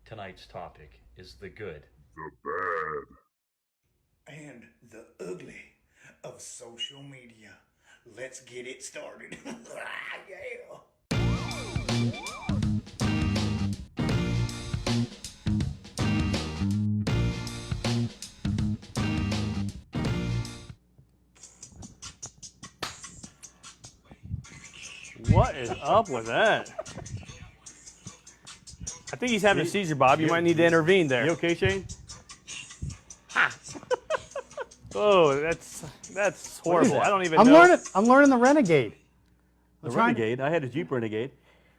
Tonight's topic is the good, the bad, and the ugly of social media. Let's get it started. Yeah. What is up with that? I think he's having a seizure, Bob. You might need to intervene there. You okay, Shane? Oh, that's horrible. that? I don't even know. I'm learning the Renegade. The Renegade. I had a Jeep Renegade.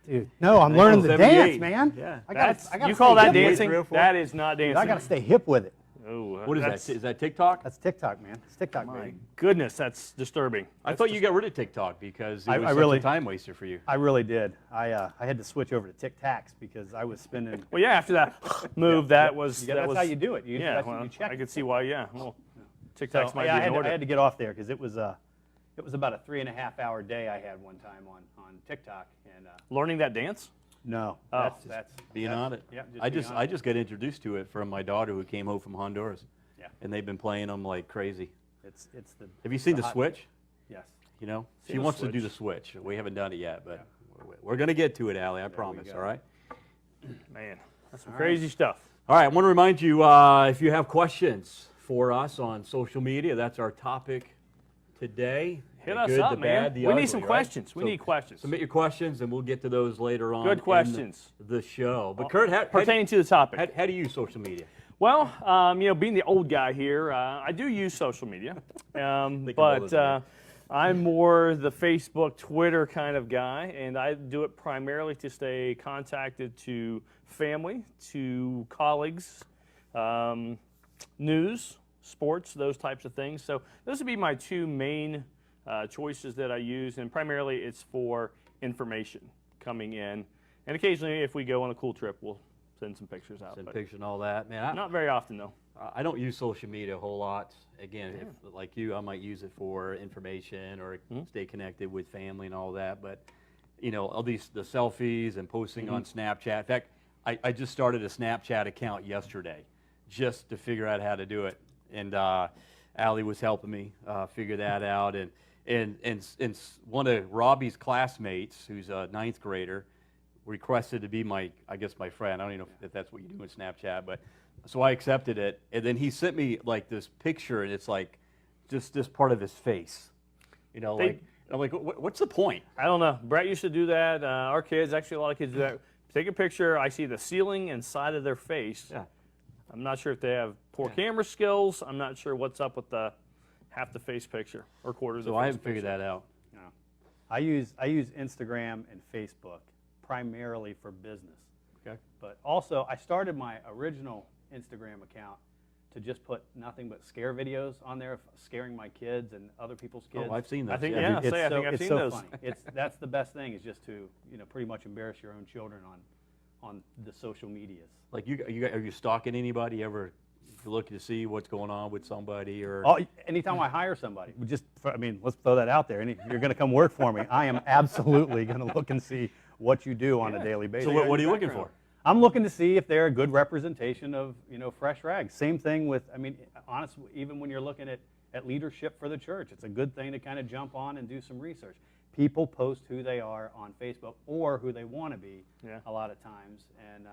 Dude, no, I'm learning the 78. dance, man. Yeah. I That's, gotta you call that stay hip with dancing? 3 or 4? That is not it. dancing. I got to stay hip with it. Oh, What is that's- that? Is that TikTok? That's TikTok, man. It's TikTok, My baby. goodness, that's disturbing. I thought you got rid of TikTok because it was I such really- a time waster for you. I really did. I had to switch over to TikToks because I was spending. Well, yeah, after that move, that was That's that was, how you do it. Yeah, that's well, what you check. I could see why. Yeah, well, TikToks might yeah, be I in order. had to get off there because it was about a 3.5-hour day I had one time on TikTok and Learning that dance? no, Oh. that's Being that's- on it. Yeah, I being just on I it. just got introduced to it from my daughter who came home from Honduras. Yeah. And they've been playing them like crazy. It's the. Have you seen the hot- Switch? Yes. You know, Seen she the wants to do Switch. the Switch. We haven't done it yet, but we're going to get to it, Allie. I promise. go. All right. Man, that's some crazy stuff. All right. I want to remind you if you have questions for us on social media, that's our topic today. Hit The us good, up, the man. bad, the We ugly, need some right? questions. We So need questions. Submit your questions, and we'll get to those later on. Good in questions. the show. But Kurt, Pertaining to the topic. how do you use social media? Well, being the old guy here, I do use social media, but I'm more the Facebook, Twitter kind of guy, and I do it primarily to stay contacted to family, to colleagues, news, sports, those types of things. So those would be my two main choices that I use, and primarily it's for information coming in, and occasionally if we go on a cool trip, we'll send some pictures out. Send but pictures and all that. Man, not very often though. I don't use social media a whole lot. Again, if, like you, I might use it for information or stay connected with family and all that. But you know, all the selfies and posting on Snapchat. In fact, I just started a Snapchat account yesterday, just to figure out how to do it. And Allie was helping me figure that out. And one of Robbie's classmates, who's a 9th grader, requested to be my friend. I don't even know if that's what you do in Snapchat, but so I accepted it. And then he sent me like this picture, and it's like just this part of his face. You know, like I'm like, what's the point? I don't know. Brett used to do that. Our kids, actually, a lot of kids do that. Take a picture. I see the ceiling and side of their face. Yeah. I'm not sure if they have poor camera skills. I'm not sure what's up with the half the face picture or quarter of the So face I haven't figured picture. that out. No. I use Instagram and Facebook primarily for business. Okay. But also, I started my original Instagram account to just put nothing but scare videos on there, of scaring my kids and other people's kids. Oh, I've seen that. I think, yeah. yeah, I think I've it's seen so those. funny. That's the best thing is just to pretty much embarrass your own children on the social medias. Like are you stalking anybody? Ever looking to see what's going on with somebody or? Oh, anytime I hire somebody, let's throw that out there. You're going to come work for me. I am absolutely going to look and see what you do on a daily basis. So what are you looking for? I'm looking to see if they're a good representation of fresh rags. Same thing with, honestly, even when you're looking at leadership for the church, it's a good thing to kind of jump on and do some research. People post who they are on Facebook or who they want to be a lot of times, and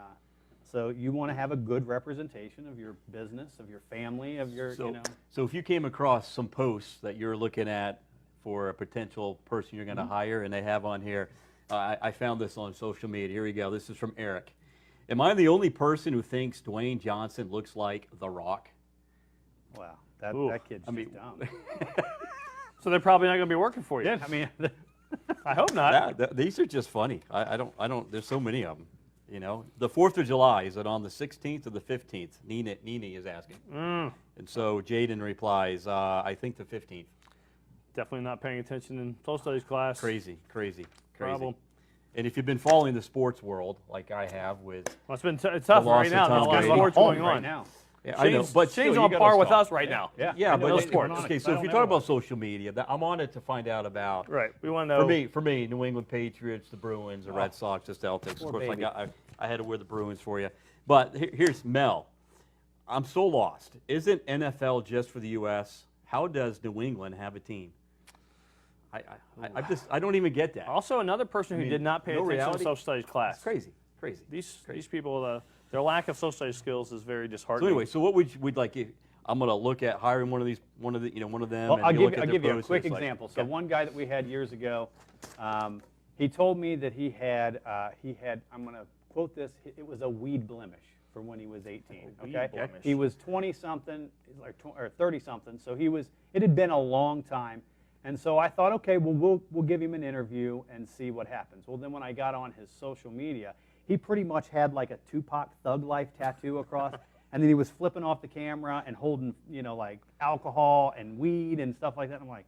so you want to have a good representation of your business, of your family, of your So if you came across some posts that you're looking at for a potential person you're going to hire, and they have on here, I found this on social media. Here we go. This is from Eric. Am I the only person who thinks Dwayne Johnson looks like The Rock? Wow, Ooh, that kid's just dumb. So they're probably not going to be working for you. Yeah, I mean, I hope not. These are just funny. I don't. There's so many of them. You know, the 4th of July, is it on the 16th or the 15th? Nini is asking. And so Jaden replies, I think the 15th. Definitely not paying attention in social studies class. Crazy. Problem. And if you've been following the sports world, like I have with Well, it's been it's The tough loss right of now. Tom Not a lot of Brady. sports home going right on. now. Yeah, I know, but still, Shane's you on gotta par with stop. us right now. Yeah. Yeah, I know but it's sports. on it, okay. because So I if you don't talk know. about social media, I'm on it to find out about. Right. We want to know. For me, New England Patriots, the Bruins, the Red Sox, the Celtics. Poor Of course, baby. I had to wear the Bruins for you. But here's Mel. I'm so lost. Isn't NFL just for the U.S.? How does New England have a team? I don't even get that. Also, another person who mean, did not pay no attention reality? to social studies class. It's crazy. These people, their lack of social studies skills is very So disheartening. anyway, so what we'd like? I'm going to look at hiring one of them. Well, and I'll you give, look at I'll their give you a posts, quick and it's like, example. So yeah. one guy that we had years ago, he told me that he had, I'm going to quote this, it was a weed blemish for when he was 18. weed Okay, blemish. he was 20-something, or 30-something. So it had been a long time. And so I thought, okay, well, we'll give him an interview and see what happens. Well, then when I got on his social media, he pretty much had like a Tupac Thug Life tattoo across. And then he was flipping off the camera and holding, like alcohol and weed and stuff like that. I'm like,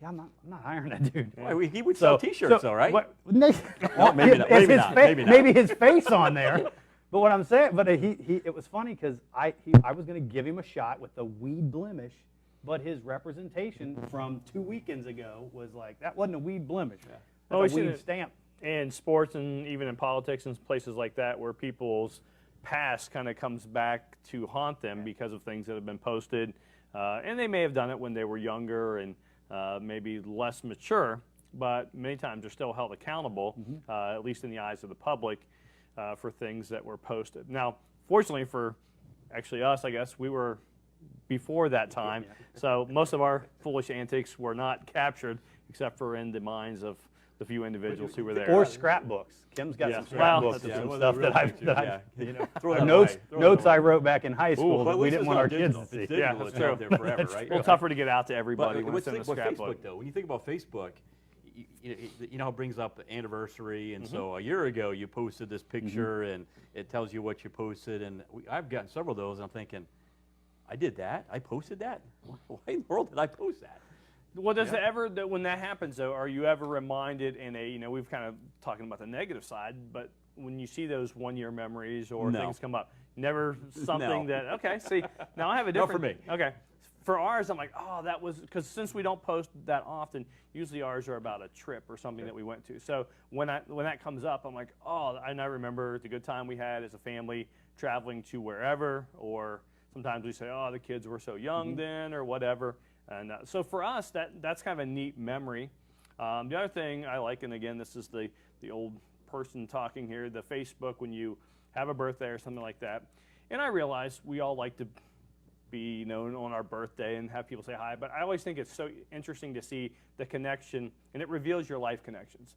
yeah, I'm not hiring that dude. Well, he would sell T-shirts, though, right? Well, maybe not, maybe not, maybe not. Maybe his face on there. But what I'm saying, but it was funny because I was going to give him a shot with the weed blemish, but his representation from 2 weekends ago was like, that wasn't a weed blemish. Oh, That's we a should- weed stamp. in sports and even in politics and places like that where people's past kind of comes back to haunt them because of things that have been posted. And they may have done it when they were younger and maybe less mature, but many times they're still held accountable, at least in the eyes of the public, for things that were posted. Now, fortunately for actually us, I guess, we were before that time, so most of our foolish antics were not captured except for in the minds of the few individuals who were there. Or scrapbooks. Kim's got Yeah. some Well, scrapbooks yeah, and some well, stuff they that really I've, do, Throw that notes away. Throw notes that I away. wrote back in high school But that we at least didn't it's want not our digital. kids If to it's see. digital, Yeah, it's that's out true. there forever, It's right? a little tougher to get out to everybody when But it's in the think about scrapbook. Facebook, though. When you think about Facebook, you know how it brings up the anniversary, and so a year ago you posted this picture, and it tells you what you posted, and I've gotten several of those, and I'm thinking, I did that? I posted that? Why in the world did I post that? Well, does it ever, when that happens though, are you ever reminded in a, we've kind of talking about the negative side, but when you see those 1 year memories or No. things come up, never something No. that, okay, see, now I have a Not for different. me. Okay. For ours, I'm like, oh, that was, because since we don't post that often, usually ours are about a trip or something that we went to. So when that comes up, I'm like, oh, and I remember the good time we had as a family traveling to wherever, or sometimes we say, oh, the kids were so young then, or whatever. And so for us, that's kind of a neat memory. The other thing I like, and again, this is the old person talking here, the Facebook when you have a birthday or something like that. And I realize we all like to be known on our birthday and have people say hi, but I always think it's so interesting to see the connection, and it reveals your life connections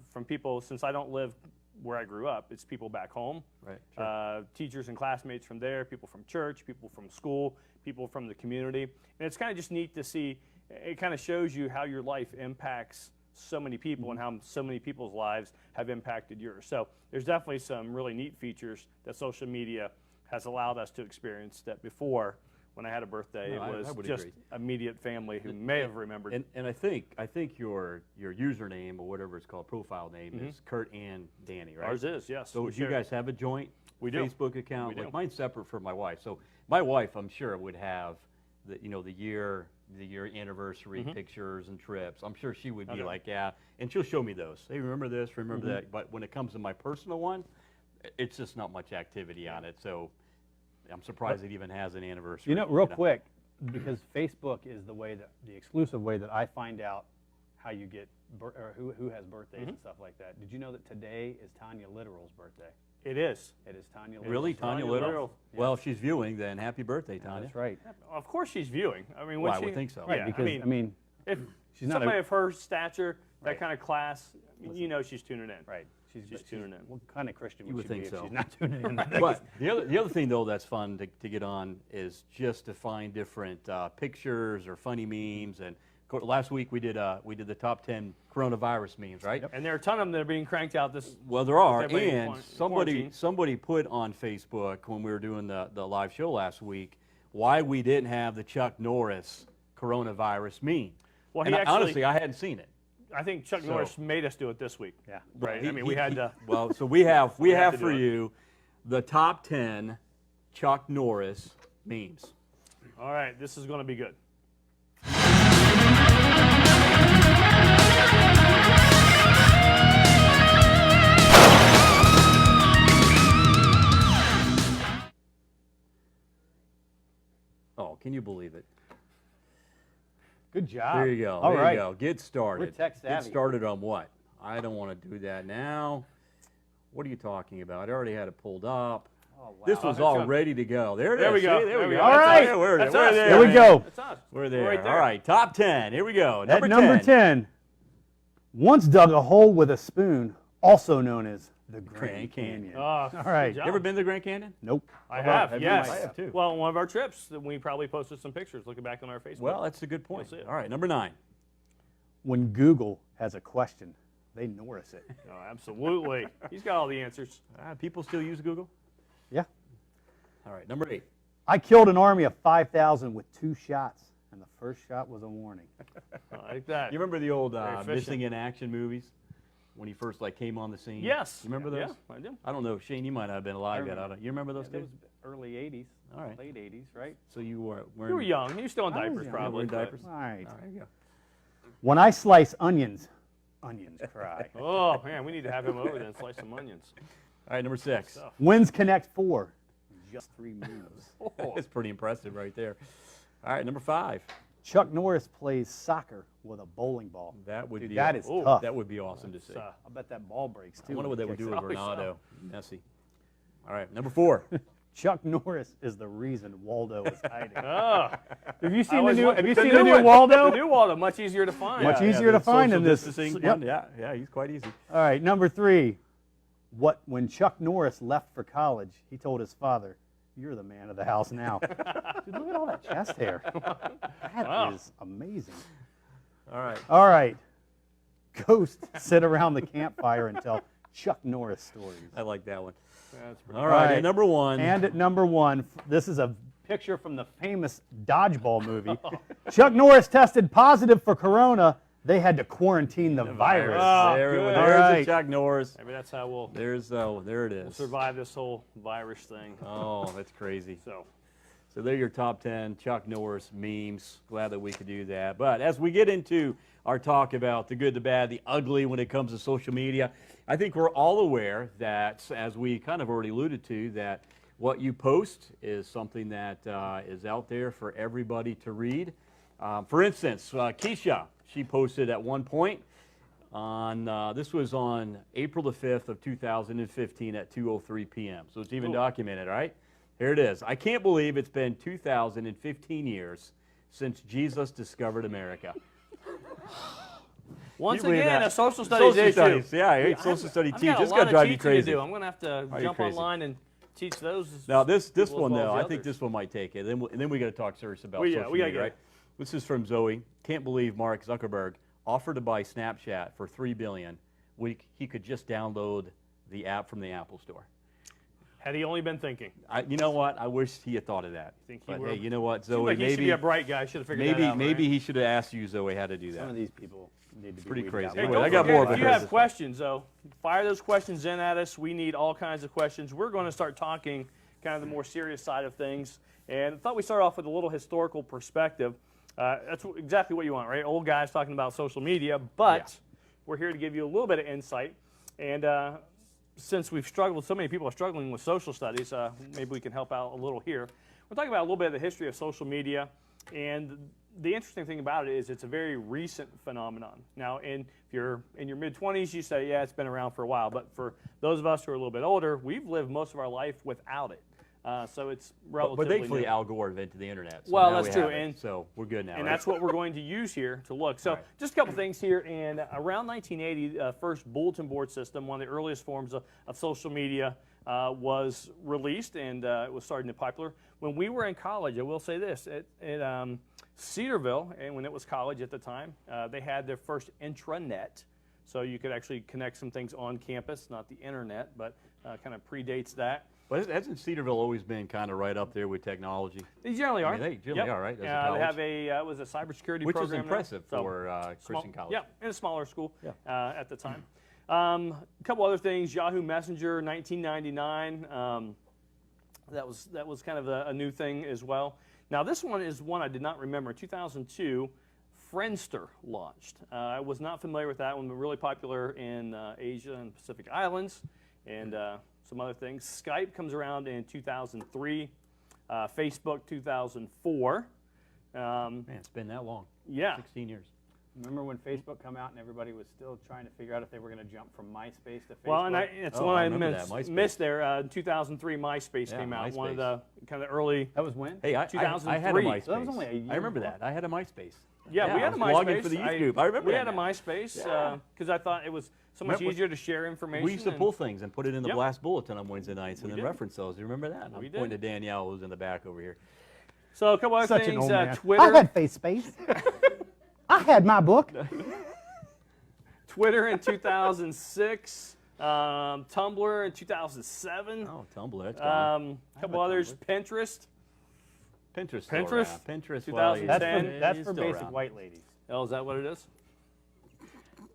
from people. Since I don't live where I grew up, it's people back home, Right. teachers and classmates from there, people from church, people from school, people from the community, and it's kind of just neat to see. It kind of shows you how your life impacts so many people and how so many people's lives have impacted yours. So there's definitely some really neat features that social media has allowed us to experience that before, when I had a birthday, No, I it was would just agree. immediate family who may have remembered. And I think your username or whatever it's called, profile name, is Kurt and Danny, right? Ours is, yes. So we do you share. guys have a joint do. Facebook account? We do. Like mine's separate from my wife. So my wife, I'm sure, would have the year anniversary pictures and trips. I'm sure she would be Okay. like, yeah, and she'll show me those. Hey, remember this, remember that. But when it comes to my personal one, it's just not much activity on it. So I'm surprised it even has an anniversary. Real quick, because Facebook is the exclusive way that I find out how you get, or who has birthdays and stuff like that. Did you know that today is Tanya Literal's birthday? It is. It is Tanya Literal's Really, birthday. Tanya Tanya Little? Little. Well, if she's viewing, then happy birthday, Tanya. That's right. Of course she's viewing. I mean, Well, when I she, would think so. Right, Yeah, because, I mean, if she's not somebody a- of her stature, that Right. kind of class, she's tuning in. right. She's tuning in. What kind of Christian You would would she be think if so. she's not tuning in? But the other thing though that's fun to get on is just to find different pictures or funny memes. And last week we did the top 10 coronavirus memes, right? And there are a ton of them that are being cranked out this. Well, there are, everybody in and quarantine. somebody put on Facebook when we were doing the live show last week why we didn't have the Chuck Norris coronavirus meme. Well, And he actually, honestly, I hadn't seen it. I think Chuck So- Norris made us do it this week. Yeah. Right. He- I mean, we had to. Well, so we have have to for do it. you the top 10 Chuck Norris memes. All right, this is going to be good. Oh, can you believe it? Good job. There you go. All there right. you go. Get started. We're tech Get savvy. started on what? I don't want to do that now. What are you talking about? I already had it pulled up. Oh, wow. This was all ready to go. There it is. There we go. See? There we There we go. go. All That's right. us. We're That's there. us. We're Here we there. go. That's us. We're there. Right there. All right, top 10. Here we go. At number 10, once dug a hole with a spoon, also known as the Grand Grand Canyon. Canyon. Oh, All good right. job. You ever been to the Grand Canyon? Nope. I How about- have, you? yes. I have too. Well, on one of our trips, we probably posted some pictures looking back on our Facebook. Well, that's a good point. You'll see it. All right, number 9. When Google has a question, they Norris it. Oh, absolutely. He's got all the answers. People still use Google? Yeah. All right, number 8. I killed an army of 5,000 with 2 shots, and the first shot was a warning. I like that. You remember the old Very efficient. Missing in Action movies when he first came on the scene? Yes. You remember those? Yeah, I do. I don't know, Shane. You might not have been alive yet. remember. You remember those That too? was early 80s, All right. late 80s, right? So you were You were young. You were still in I was diapers, young. probably. You were in diapers? All right. There you go. When I slice onions, onions cry. but- Oh, man, we need to have him over then, slice some onions. All right, number 6. Stuff. Winds Connect 4, just 3 moves. It's pretty impressive right there. All right, number 5. Chuck Norris plays soccer with a bowling ball. That would Dude, be that is Oh, tough. that would be awesome to see. So, I bet that ball breaks too. I wonder what they would do with Probably so. Ronaldo, Messi. All right, number 4. Chuck Norris is the reason Waldo is hiding. oh, Have you I seen the was new? wondering- Have you seen the new new one. Waldo? The new Waldo, much easier to find. Much easier to the find social in this. distancing Yep. one. Yeah, he's quite easy. All right, number 3. When Chuck Norris left for college, he told his father, "You're the man of the house now." Dude, look at all that chest hair. That is Wow. amazing. All right. All right, ghosts sit around the campfire and tell Chuck Norris stories. I like that one. That's pretty All right, right. and number 1. And at number 1, this is a picture from the famous Dodgeball movie. Chuck Norris tested positive for corona. They had to quarantine the virus. Oh, there, good. there's All a right. Chuck Norris. Maybe that's how we'll There it is. survive this whole virus thing. Oh, that's crazy. So, So they're your top 10 Chuck Norris memes. Glad that we could do that. But as we get into our talk about the good, the bad, the ugly when it comes to social media, I think we're all aware that, as we kind of already alluded to, that what you post is something that is out there for everybody to read. For instance, Keisha, she posted at one point on, this was on April the 5th of 2015 at 2:03 p.m. So it's even Cool. documented, right? Here it is. I can't believe it's been 2015 years since Jesus discovered America. once You believe again, that? a social studies Social issue. studies, yeah, social study I've teach. got a It's lot going to of drive you teaching to crazy. do. I'm going to have to you jump crazy. online and teach those. Now this people as one well though, as I the think others. this one might take it. And then we got to talk serious about We social gotta media, get right? it. This is from Zoe. Can't believe Mark Zuckerberg offered to buy Snapchat for $3 billion. He could just download the app from the Apple Store. Had he only been thinking. You know what? I wish he had thought of that. Think he But will? hey, you know what, Seems Zoe? like he should be maybe a bright guy. Should have figured that out. maybe right? he should have asked you, Zoe, how to do Some of that. these people need to be Pretty weeded crazy. out. Hey, Anyway, don't I got forget, more of if a you have business. questions, though, fire those questions in at us. We need all kinds of questions. We're going to start talking kind of the more serious side of things. And I thought we'd start off with a little historical perspective. That's exactly what you want, right? Old guys talking about social media, but we're here to give you a little bit of insight. And since we've struggled, so many people are struggling with social studies, maybe we can help out a little here. We're talking about a little bit of the history of social media, and the interesting thing about it is it's a very recent phenomenon. Now, if you're in your mid-20s, you say, yeah, it's been around for a while, but for those of us who are a little bit older, we've lived most of our life without it. So it's relatively But thankfully, new. Al Gore invented the internet. So Well, now that's we true, have it. and- so we're good now. And right? that's what we're going to use here to look. So Right. just a couple things here. And around 1980, first bulletin board system, one of the earliest forms of social media, was released, and it was starting to be popular. When we were in college, I will say this, at Cedarville, and when it was college at the time, they had their first intranet. So you could actually connect some things on campus, not the internet, but kind of predates that. But hasn't Cedarville always been kind of right up there with technology? They generally are. mean, they generally are, right, as a They college? have it was a cybersecurity Which is program. now. impressive So, for Christian college. Yeah, in a smaller school Yeah. at the time. A couple other things. Yahoo Messenger, 1999. That was kind of a new thing as well. Now this one is one I did not remember. In 2002, Friendster launched. I was not familiar with that one, but really popular in Asia and Pacific Islands, and some other things. Skype comes around in 2003. Facebook 2004. Man, it's been that long. Yeah. 16 years. Remember when Facebook come out and everybody was still trying to figure out if they were going to jump from MySpace to Facebook? Well, and it's Oh, one I I remember missed, that, MySpace. missed there. In 2003, MySpace Yeah, came out. One of MySpace. the kind of early. That was when? Hey, I had a 2003. MySpace. So that was only a year I remember before. that. I had a MySpace. Yeah, we had I a was MySpace. logging for the youth group. I remember We that had a now. MySpace because I thought it was so much Remember- easier to share information. We used to and- pull things and put it in the Yep. blast bulletin on Wednesday nights and We then did. reference those. You remember that? We I'm pointing did. to Danielle, who's in the back over here. So a couple other Such things. an old man. Twitter. I had FaceSpace. I had my book. Twitter in 2006. Tumblr in 2007. Oh, Tumblr. That's gone. A couple others. Pinterest. Pinterest. Still Pinterest? around. Pinterest. 2010. That's it's for still basic around. white ladies. Oh, is that what it is?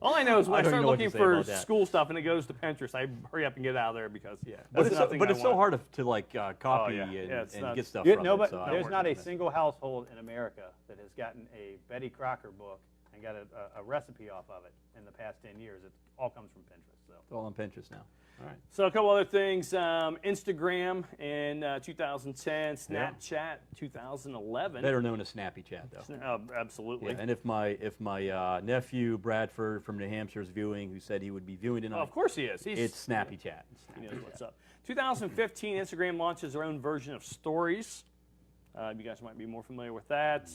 All I know is when I I don't start know what looking to say for about that. school stuff and it goes to Pinterest, I hurry up and get out of there because But that's it's, nothing but I it's so want. hard to like copy yeah. and, Yeah, it's and nuts. get stuff You, from no, it. but So I there's don't not work a on it. single household in America that has gotten a Betty Crocker book and got a recipe off of it in the past 10 years. It all comes from Pinterest. So. It's all on Pinterest now. All right. So a couple other things. Instagram in 2010, Yeah. Snapchat 2011. Better known as Snappy Chat, though. Absolutely. Yeah, and if my nephew Bradford from New Hampshire is viewing, who said he would be viewing tonight, Of course he is. He's, it's Snappy Chat. He knows what's up. 2015, Instagram launches their own version of Stories. You guys might be more familiar with that.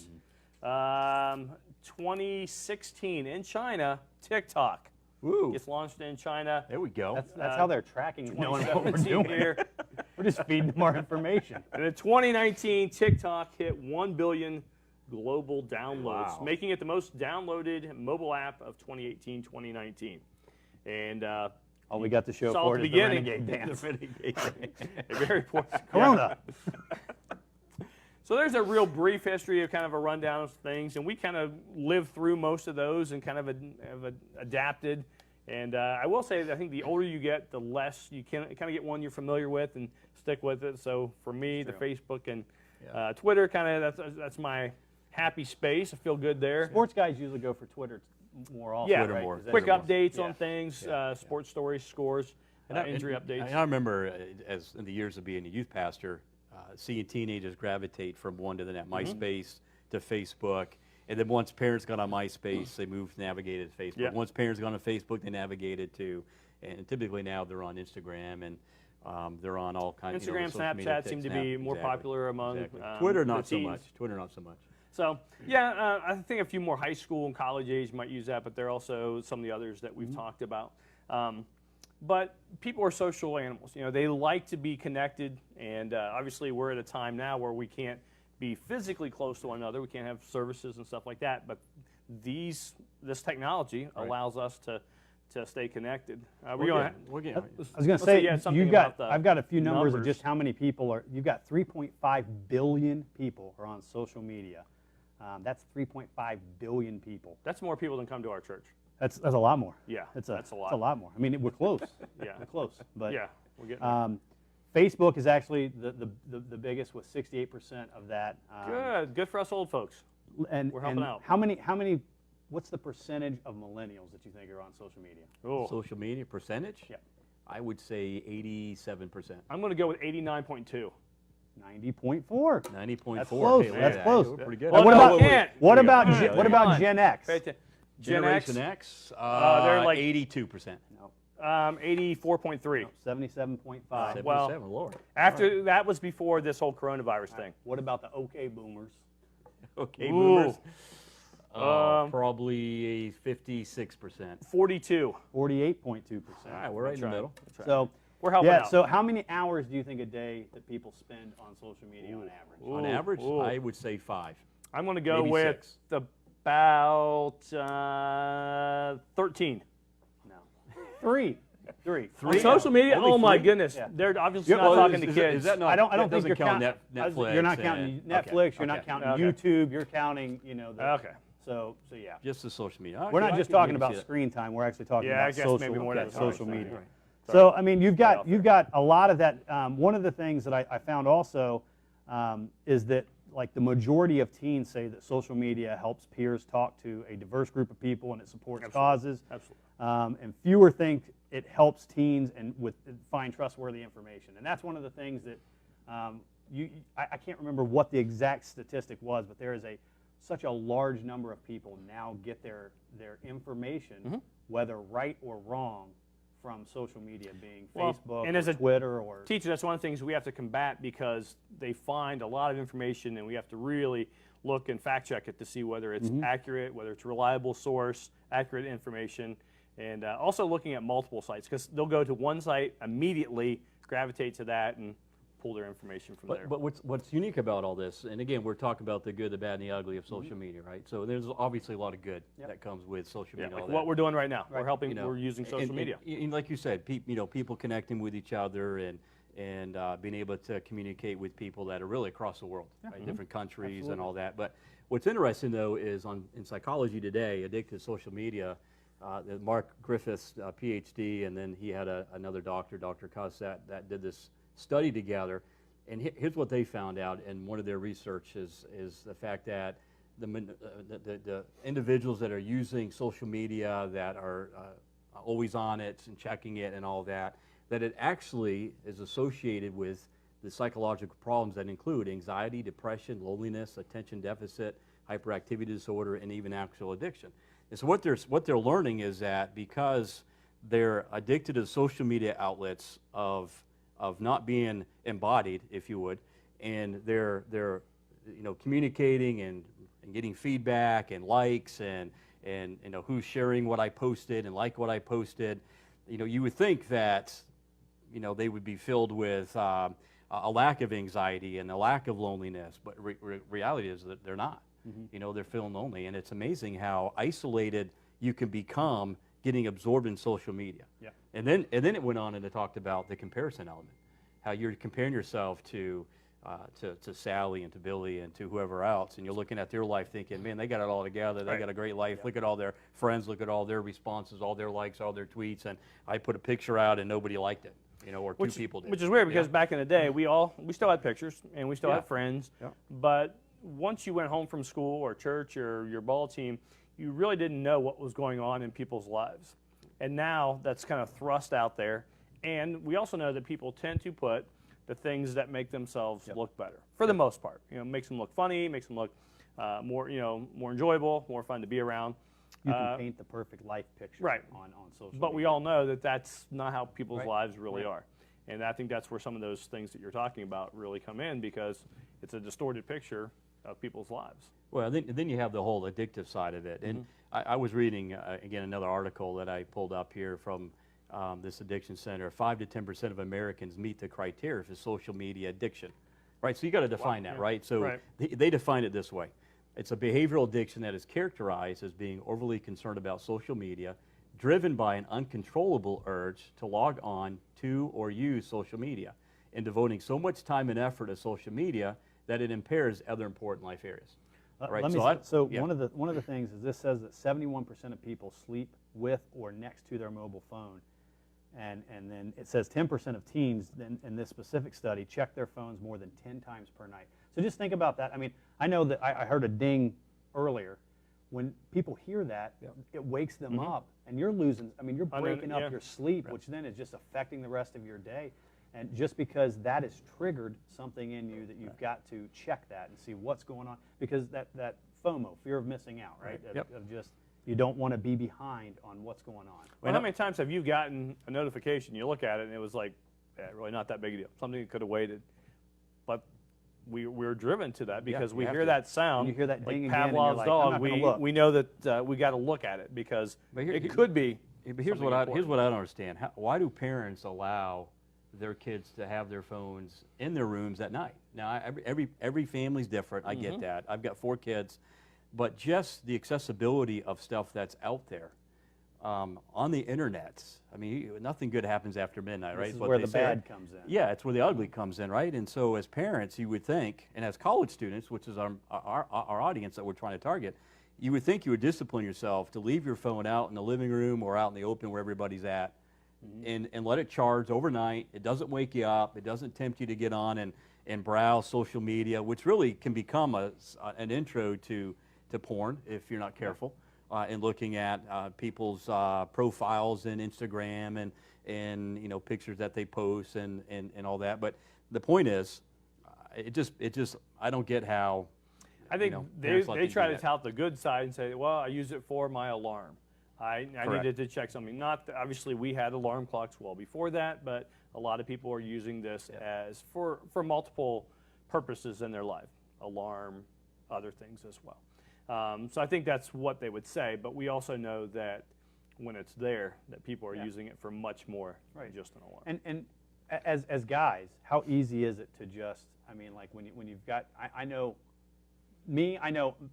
2016, in China, TikTok Woo! gets launched in China. There we go. That's how they're tracking knowing what we're doing. Here. We're just feeding them our information. And in 2019, TikTok hit 1 billion global downloads, Wow. making it the most downloaded mobile app of 2018-2019. And All we got to show It's all for at it the is the beginning. Renegade dance. a very important. Corona. So there's a real brief history of kind of a rundown of things, and we kind of lived through most of those and kind of have adapted. And I will say that I think the older you get, the less you can kind of get one you're familiar with and stick with it. So for me, the Facebook and Twitter, kind of that's my happy space. I feel good there. Sports guys usually go for Twitter more often. Yeah, Twitter right? more. 'Cause Quick that's- updates yeah. on things, Yeah. sports stories, scores, injury updates. I remember, as in the years of being a youth pastor, seeing teenagers gravitate from one to the next, MySpace to Facebook, and then once parents got on MySpace, they moved, navigated to Facebook. Yeah. Once parents got on Facebook, they navigated to, and typically now they're on Instagram and they're on all kinds. Instagram, of social media Snapchat seem to Snap, be more exactly, popular among exactly. Twitter, the not so teens. much. Twitter, not so much. So, yeah, I think a few more high school and college age might use that, but there are also some of the others that we've talked about. But people are social animals. You know, they like to be connected, and obviously we're at a time now where we can't be physically close to one another. We can't have services and stuff like that, but this technology allows us to stay connected. We're getting, I was going to Let's say, say you had something you've got. about the I've got a few numbers, numbers. of just how many people are. You've got 3.5 billion people are on social media. That's 3.5 billion people. That's more people than come to our church. That's a lot more. Yeah, that's a lot. That's a lot more. I mean, we're close. Yeah. we're close. But Yeah, we're getting there. Facebook is actually the biggest with 68% of that. Good for us old folks. And We're helping and out. How many? What's the percentage of millennials that you think are on social media? Oh, social media percentage? Yeah. I would say 87%. I'm going to go with 89.2. 90.4. 90.4. That's close. Hey, look That's at that. close. We're pretty good. Oh, what no, about we can't. what There you about go. Gen, what Come about on. Gen X? Pay attention. Generation X, they're like 82%. No, 84.3. 77.5. 77, Well, Lord. After that was before this whole coronavirus thing. What about the OK boomers? Okay, Ooh. boomers. Um, Probably 56%. 42. 48.2%. All right, we're right in the right. middle. So We're helping yeah. out. So how many hours do you think a day that people spend on social media on average? On Ooh, average, ooh. I would say 5. I'm going to go maybe with 6. about 13. No. Three. On social media? Only Oh my 3? goodness. Yeah. They're obviously Yeah, not well, talking to Is kids. that not, I don't that think doesn't you're count counting Netflix. You're not counting Netflix. You're not okay. counting Okay. YouTube. You're counting. Okay. So yeah. Just the social media. We're Okay, not I just can talking maybe about see that. screen time. We're actually talking Yeah, I about guess social, maybe more Okay, than social all right, media. all right. So I mean, you've out got a lot of that. One of the things that I found also is that like the majority of teens say that social media helps peers talk to a diverse group of people and it supports causes. Absolutely. And fewer think it helps teens and find trustworthy information. And that's one of the things that I can't remember what the exact statistic was, but there is such a large number of people now get their information, whether right or wrong, from social media, being Facebook and as or a Twitter or teacher, that's one of the things we have to combat because they find a lot of information and we have to really look and fact check it to see whether it's accurate, whether it's a reliable source, accurate information, and also looking at multiple sites because they'll go to one site, immediately gravitate to that and pull their information from there. But what's unique about all this, and again, we're talking about the good, the bad, and the ugly of social media, right? So there's obviously a lot of good that comes with social media. like all what that. we're doing right now. We're You helping, know, we're using social media. And like you said, people connecting with each other and being able to communicate with people that are really across the world, right? Different countries and all that. But what's interesting though is in Psychology Today, Addicted to Social Media, Mark Griffiths, PhD, and then he had another doctor, Dr. Cuss, that did this study together. And here's what they found out in one of their research is the fact that the individuals that are using social media that are always on it and checking it and all that it actually is associated with the psychological problems that include anxiety, depression, loneliness, attention deficit, hyperactivity disorder, and even actual addiction. And so what they're learning is that because they're addicted to social media outlets of not being embodied, if you would, and they're communicating and getting feedback and likes and who's sharing what I posted and like what I posted, you would think that they would be filled with a lack of anxiety and a lack of loneliness, but reality is that they're not. They're feeling lonely, and it's amazing how isolated you can become getting absorbed in social media. Yeah. And then it went on and it talked about the comparison element, how you're comparing yourself to Sally and to Billy and to whoever else, and you're looking at their life thinking, man, they got it all together, they got a great life, look at all their friends, look at all their responses, all their likes, all their tweets, and I put a picture out and nobody liked it, or two people did. Which is weird because back in the day, we still had pictures and we still had friends, but once you went home from school or church or your ball team, you really didn't know what was going on in people's lives. And now that's kind of thrust out there. And we also know that people tend to put the things that make themselves look better, for the most part. Makes them look funny, makes them look more enjoyable, more fun to be around. you can paint the perfect life picture on social media. But we all know that that's not how people's lives really are. And I think that's where some of those things that you're talking about really come in, because it's a distorted picture of people's lives. Well, then you have the whole addictive side of it. And I was reading, again, another article that I pulled up here from this addiction center. 5 to 10% of Americans meet the criteria for social media addiction. Right, so you got to define that, right? So they define it this way. It's a behavioral addiction that is characterized as being overly concerned about social media, driven by an uncontrollable urge to log on to or use social media, and devoting so much time and effort to social media that it impairs other important life areas. Right? One of the things is this says that 71% of people sleep with or next to their mobile phone. And then it says 10% of teens in this specific study check their phones more than 10 times per night. So just think about that. I mean, I know that I heard a ding earlier. When people hear that, it wakes them up, and you're breaking up your sleep, which then is just affecting the rest of your day. And just because that has triggered something in you that you've got to check that and see what's going on, because that FOMO, fear of missing out, right? Of just, you don't want to be behind on what's going on. Well, how many times have you gotten a notification, you look at it, and it was like, really not that big a deal, something that could have waited, but we're driven to that because we hear that sound, and you hear that ding like again, and Pavlov's you're like, dog. I'm not gonna look. We know that we got to look at it because it could be. But here's what I don't understand. Why do parents allow their kids to have their phones in their rooms at night? Now, every family's different. I get that. I've got 4 kids. But just the accessibility of stuff that's out there on the internet. I mean, nothing good happens after midnight, right? This is where the bad comes in. Yeah, it's where the ugly comes in, right? And so as parents, you would think, and as college students, which is our audience that we're trying to target, you would think you would discipline yourself to leave your phone out in the living room or out in the open where everybody's at, and let it charge overnight. It doesn't wake you up. It doesn't tempt you to get on and browse social media, which really can become an intro to porn if you're not careful. And looking at people's profiles in Instagram and you know, pictures that they post and all that. But the point is, it just I don't get how. I think you know, they parents let them try do to that. tout the good side and say, well, I use it for my alarm. I Correct. needed to check something. Not obviously we had alarm clocks well before that, but a lot of people are using this as for multiple purposes in their life, alarm, other things as well. So I think that's what they would say, but we also know that when it's there, that people are using it for much more than just an alarm. And as guys, how easy is it to just, I mean, like when you've got, I know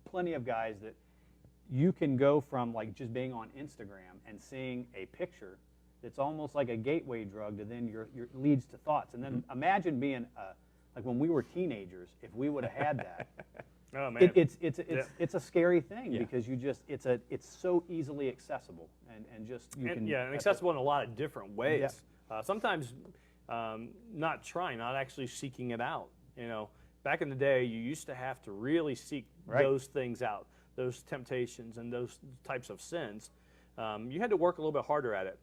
plenty of guys that you can go from like just being on Instagram and seeing a picture that's almost like a gateway drug to then your leads to thoughts. And then imagine being like when we were teenagers, if we would have had that. Oh man, It's a scary thing because you just it's so easily accessible and just you can and accessible in a lot of different ways. Sometimes not actually seeking it out. You know, back in the day, you used to have to really seek those things out, those temptations and those types of sins. You had to work a little bit harder at it.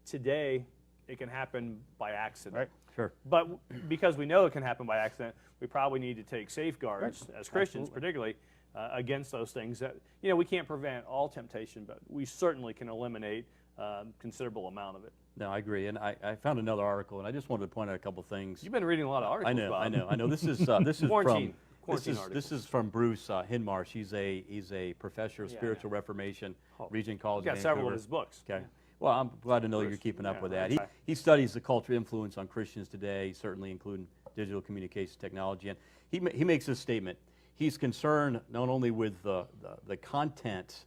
Today, it can happen by accident. Right. Sure. But because we know it can happen by accident, we probably need to take safeguards as Christians, Absolutely. particularly against those things. That we can't prevent all temptation, but we certainly can eliminate a considerable amount of it. No, I agree, and I found another article, and I just wanted to point out a couple things. You've been reading a lot of articles. I know, Bob. I know. This is Quarantine this articles. is from Bruce Hinmarsh. He's a professor of spiritual reformation, Regent College. You've got of several of Vancouver. his books. Okay. Well, I'm glad to know you're Bruce, keeping up with yeah, that. okay. He studies the cultural influence on Christians today, certainly including digital communications technology, and he makes this statement. He's concerned not only with the content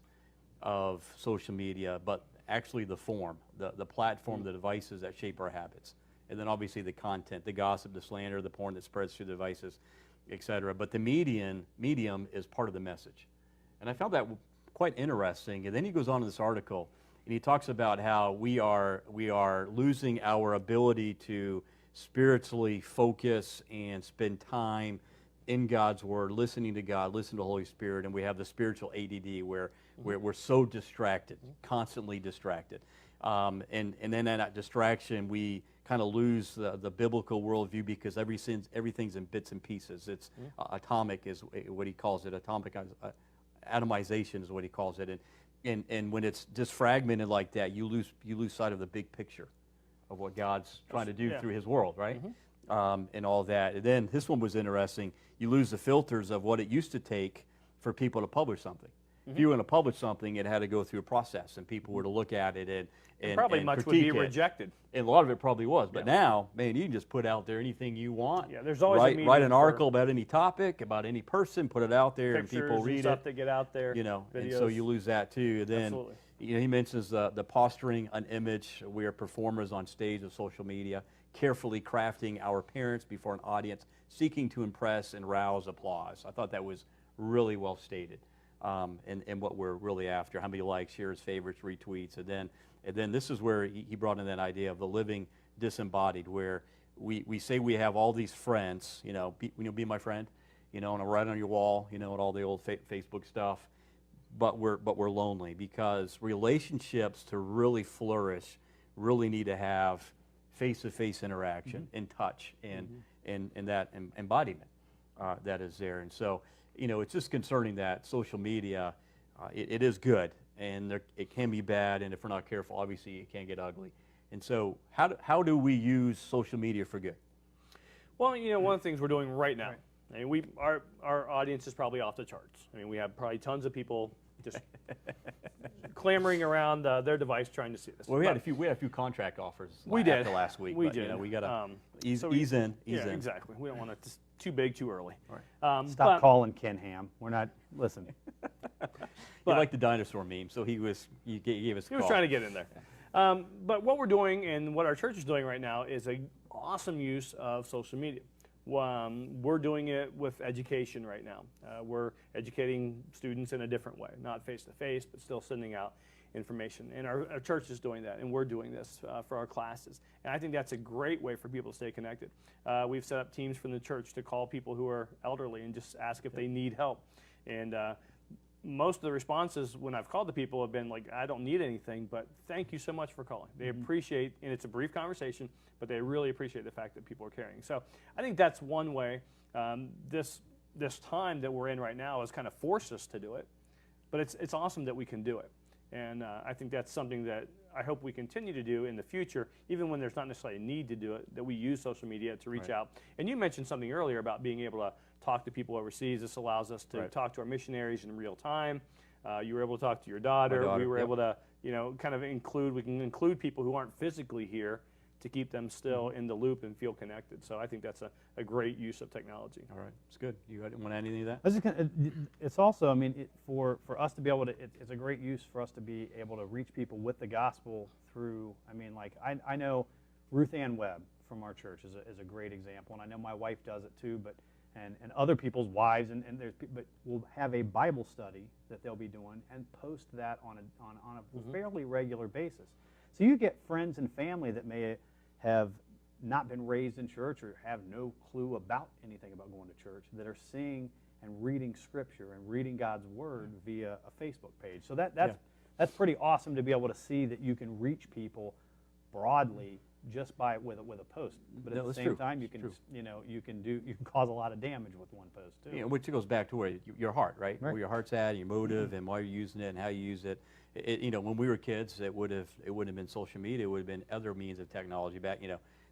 of social media, but actually the form, the platform, the devices that shape our habits. And then obviously the content, the gossip, the slander, the porn that spreads through the devices, et cetera. But the medium is part of the message. And I found that quite interesting. And then he goes on in this article, and he talks about how we are losing our ability to spiritually focus and spend time in God's Word, listening to God, listening to the Holy Spirit, and we have the spiritual ADD where we're so distracted, constantly distracted. And then in that distraction, we kind of lose the biblical worldview because everything's in bits and pieces. It's atomic is what he calls it, atomization is what he calls it. And when it's just fragmented like that, you lose sight of the big picture of what God's trying to do through His world, right? And all that. And then this one was interesting. You lose the filters of what it used to take for people to publish something. If you were going to publish something, it had to go through a process, and people were to look at it and probably and much would critique be it. rejected. And a lot of it probably was. But now, man, you can just put out there anything you want. Yeah, there's always a write medium an for article about any topic, about any person, put it out there, and Pictures people read stuff it. that get out there. You know, and videos. so you lose that too. And then Absolutely. he mentions the posturing an image. We are performers on stage of social media, carefully crafting our appearance before an audience, seeking to impress and rouse applause. I thought that was really well stated. And what we're really after, how many likes, shares, favorites, retweets, and then this is where he brought in that idea of the living disembodied, where we say we have all these friends, be my friend, and I'm right on your wall, and all the old Facebook stuff, but we're lonely because relationships to really flourish really need to have face-to-face interaction and touch and that embodiment that is there. And so, it's just concerning that social media, it is good, and it can be bad, and if we're not careful, obviously it can get ugly. And so how do we use social media for good? Well, one of the things we're doing right now, I mean, our audience is probably off the charts. I mean, we have probably tons of people just clamoring around their device trying to see this. Well, we had a few contract offers We after did. last week. We but, did. We got to ease so in. Exactly. We don't want it too big too early. Right. Stop calling Ken Ham. We're not, listen. He liked the dinosaur meme, so he gave us a He was call. trying to get in there. But what we're doing and what our church is doing right now is an awesome use of social media. We're doing it with education right now. We're educating students in a different way, not face-to-face, but still sending out information. And our church is doing that, and we're doing this for our classes. And I think that's a great way for people to stay connected. We've set up teams from the church to call people who are elderly and just ask if they need help. And most of the responses when I've called the people have been like, I don't need anything, but thank you so much for calling. They appreciate, and it's a brief conversation, but they really appreciate the fact that people are caring. So I think that's one way. This time that we're in right now has kind of forced us to do it, but it's awesome that we can do it. And I think that's something that I hope we continue to do in the future, even when there's not necessarily a need to do it, that we use social media to reach out. And you mentioned something earlier about being able to talk to people overseas. This allows us to talk to our missionaries in real time. You were able to talk to your daughter. We were able to, kind of we can include people who aren't physically here to keep them still in the loop and feel connected. So I think that's a great use of technology. All right, it's good. You want to add anything to that? I was just gonna, it's also, I mean, for us to be able to, it's a great use for us to be able to reach people with the gospel through, I mean, like, I know Ruth Ann Webb from our church is a great example, and I know my wife does it too, but and other people's wives, but we'll have a Bible study that they'll be doing and post that on a fairly regular basis. So you get friends and family that may have not been raised in church or have no clue about anything about going to church that are seeing and reading Scripture and reading God's Word via a Facebook page. So that's pretty awesome to be able to see that you can reach people broadly just with a post. But at the same time, you can you can cause a lot of damage with one post too. Which goes back to where your heart, right? Where your heart's at, your motive, and why you're using it, and how you use it. When we were kids, it wouldn't have been social media. It would have been other means of technology back.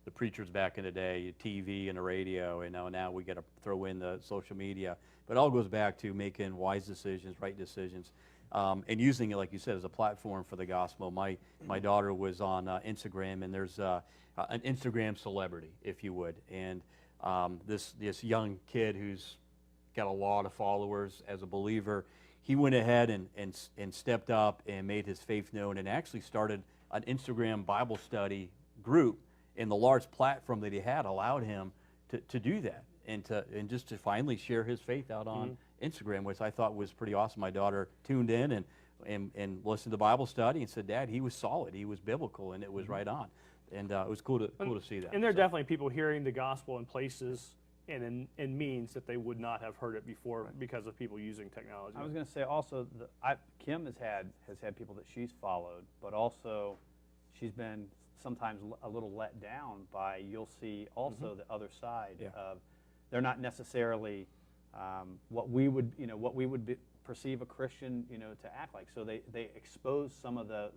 The preachers back in the day, TV and the radio, and now we got to throw in the social media. But it all goes back to making wise decisions, right decisions, and using it, like you said, as a platform for the gospel. My daughter was on Instagram, and there's an Instagram celebrity, if you would, and this young kid who's got a lot of followers as a believer. He went ahead and stepped up and made his faith known and actually started an Instagram Bible study group, and the large platform that he had allowed him to do that and just to finally share his faith out on Instagram, which I thought was pretty awesome. My daughter tuned in and listened to Bible study and said, Dad, he was solid, he was biblical, and it was right on. And it was cool to see that. And there are definitely people hearing the gospel in places and in means that they would not have heard it before because of people using technology. I was going to say also, Kim has had people that she's followed, but also she's been sometimes a little let down by, you'll see also the other side of, they're not necessarily what we would perceive a Christian to act like. So they expose some of that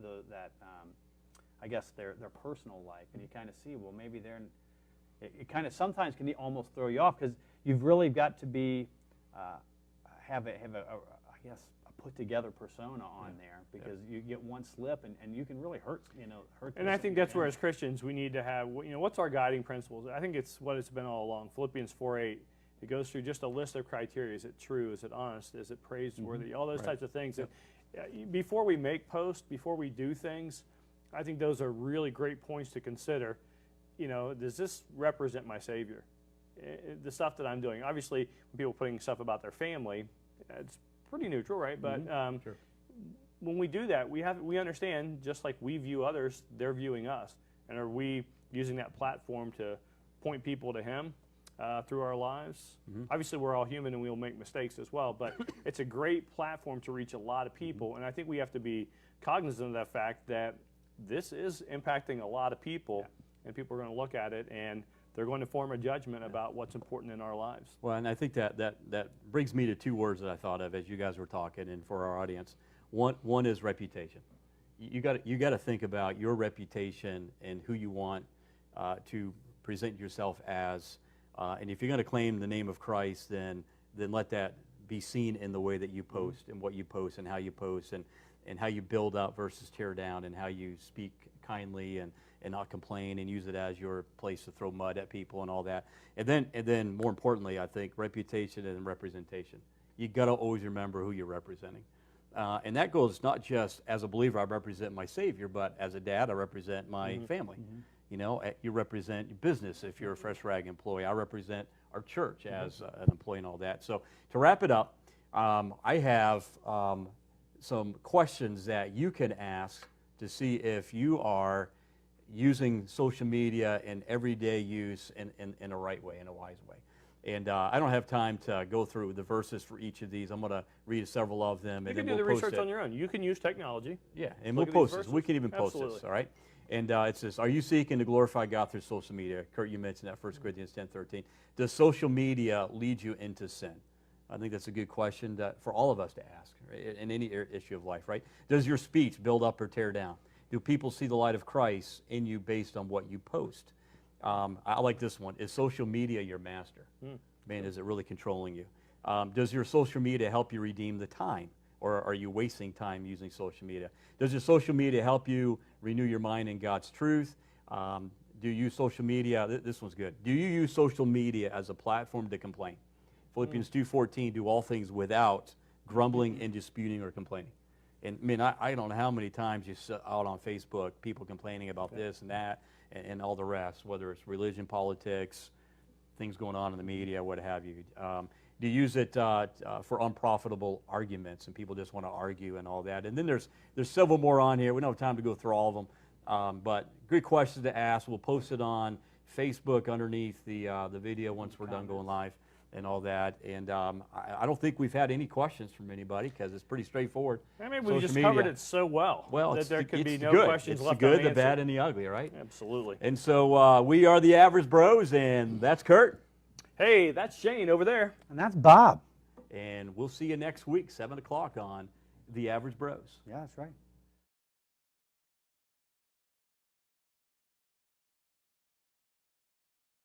I guess their personal life, and you kind of see, well, maybe it kind of sometimes can almost throw you off because you've really got to be have a I guess a put together persona on there, because you get one slip and you can really hurt. And I think that's where, as Christians, we need to have what's our guiding principles. I think it's what it's been all along. Philippians 4:8. It goes through just a list of criteria. Is it true? Is it honest? Is it praiseworthy? All those types of things. Yep. And before we make posts, before we do things, I think those are really great points to consider. Does this represent my Savior? The stuff that I'm doing. Obviously, when people are putting stuff about their family, it's pretty neutral, right? But when we do that, we understand, just like we view others, they're viewing us. And are we using that platform to point people to Him through our lives? Obviously, we're all human and we'll make mistakes as well, but it's a great platform to reach a lot of people. And I think we have to be cognizant of that fact that this is impacting a lot of people, and people are going to look at it and they're going to form a judgment about what's important in our lives. Well, and I think that brings me to two words that I thought of as you guys were talking, and for our audience. One is reputation. You got to think about your reputation and who you want to present yourself as. And if you're going to claim the name of Christ, then let that be seen in the way that you post and what you post and how you post and how you build up versus tear down, and how you speak kindly and not complain and use it as your place to throw mud at people and all that. And then more importantly, I think reputation and representation. You got to always remember who you're representing. And that goes not just as a believer, I represent my Savior, but as a dad, I represent my family. You represent your business if you're a Fresh Rag employee. I represent our church as an employee and all that. So to wrap it up, I have some questions that you can ask to see if you are using social media in everyday use in a right way, in a wise way. And I don't have time to go through the verses for each of these. I'm going to read several of them. You and can then do the we'll post research it. on your own. You can use technology. Yeah, and Look we'll at these post this. We verses. can even post this, Absolutely. all right? And it says, are you seeking to glorify God through social media? Kurt, you mentioned that, 1 Corinthians 10:13. Does social media lead you into sin? I think that's a good question for all of us to ask, right, in any issue of life, right? Does your speech build up or tear down? Do people see the light of Christ in you based on what you post? I like this one. Is social media your master? Man, is it really controlling you? Does your social media help you redeem the time? Or are you wasting time using social media? Does your social media help you renew your mind in God's truth? Do you use social media? This one's good. Do you use social media as a platform to complain? Philippians 2:14, do all things without grumbling and disputing or complaining. And I mean, I don't know how many times you see out on Facebook, people complaining about this and that and all the rest, whether it's religion, politics, things going on in the media, what have you. Do you use it for unprofitable arguments, and people just want to argue and all that? And then there's several more on here. We don't have time to go through all of them, but good questions to ask. We'll post it on Facebook underneath the video once we're done going live and all that. And I don't think we've had any questions from anybody because it's pretty straightforward. I mean, we Social just media. covered it so well, Well, that it's there the- could be it's no good. questions it's left the good, the unanswered. bad, and the ugly, right? Absolutely. And so we are the Average Bros, and that's Kurt. Hey, that's Shane over there. And that's Bob. And we'll see you next week, 7 o'clock on The Average Bros. Yeah, that's right.